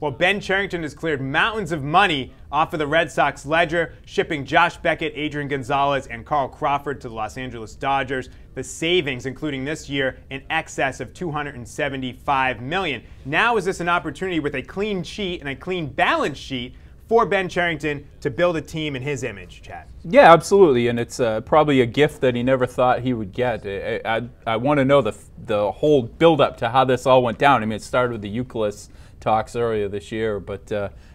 Well, Ben Cherington has cleared mountains of money off of the Red Sox ledger, shipping Josh Beckett, Adrian Gonzalez, and Carl Crawford to the Los Angeles Dodgers. The savings, including this year, in excess of $275 million. Now is this an opportunity with a clean sheet and a clean balance sheet for Ben Cherington to build a team in his image, Chad? Yeah, absolutely, and it's probably a gift that he never thought he would get. I want to know the whole build-up to how this all went down. I mean, it started with the Euclid talks earlier this year, but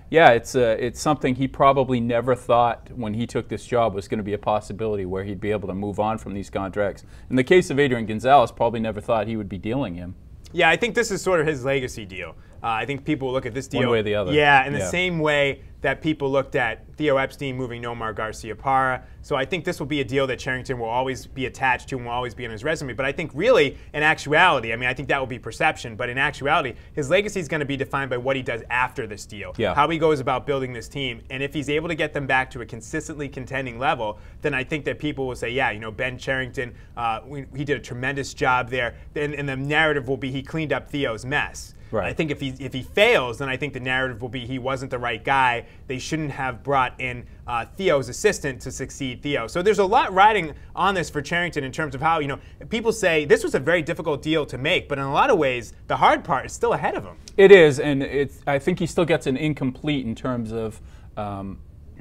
yeah, it's something he probably never thought when he took this job was going to be a possibility where he'd be able to move on from these contracts. In the case of Adrian Gonzalez, probably never thought he would be dealing him. Yeah, I think this is sort of his legacy deal. I think people look at this deal one way or the other. Yeah, in the same way that people looked at Theo Epstein moving Nomar Garciaparra. So I think this will be a deal that Cherington will always be attached to and will always be on his resume. But I think really, in actuality, I mean, I think that will be perception, but in actuality, his legacy is going to be defined by what he does after this deal. Yeah. How he goes about building this team. And if he's able to get them back to a consistently contending level, then I think that people will say, yeah, you know, Ben Cherington, he did a tremendous job there. And the narrative will be he cleaned up Theo's mess. Right. I think if he fails, then I think the narrative will be he wasn't the right guy. They shouldn't have brought in Theo's assistant to succeed Theo. So there's a lot riding on this for Cherington in terms of how, you know, people say this was a very difficult deal to make, but in a lot of ways, the hard part is still ahead of him. It is, and I think he still gets an incomplete in terms of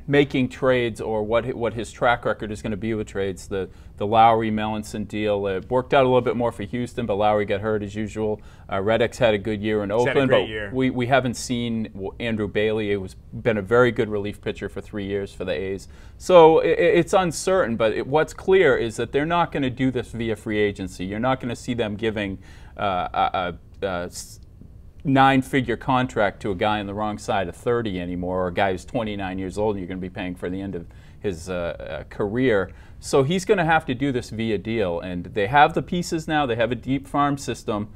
making trades or what his track record is going to be with trades. The Lowry Melanson deal, it worked out a little bit more for Houston, but Lowry got hurt as usual. Reddick's had a good year in Oakland, but we haven't seen Andrew Bailey. It was been a very good relief pitcher for 3 years for the A's. So it's uncertain, but what's clear is that they're not going to do this via free agency. You're not going to see them giving a 9-figure contract to a guy on the wrong side of 30 anymore, or a guy who's 29 years old and you're going to be paying for the end of his career. So he's going to have to do this via deal, and they have the pieces now. They have a deep farm system.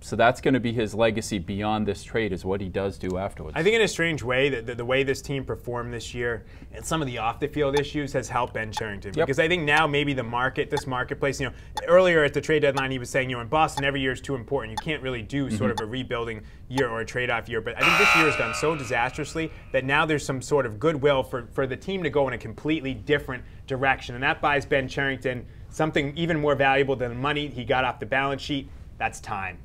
So that's going to be his legacy beyond this trade, is what he does do afterwards. I think in a strange way that the way this team performed this year and some of the off-the-field issues has helped Ben Cherington. Yep. Because I think now maybe this marketplace, you know, earlier at the trade deadline he was saying, you know, in Boston every year is too important. You can't really do sort of a rebuilding year or a trade-off year. But I think this year has gone so disastrously that now there's some sort of goodwill for the team to go in a completely different direction. And that buys Ben Cherington something even more valuable than the money he got off the balance sheet. That's time.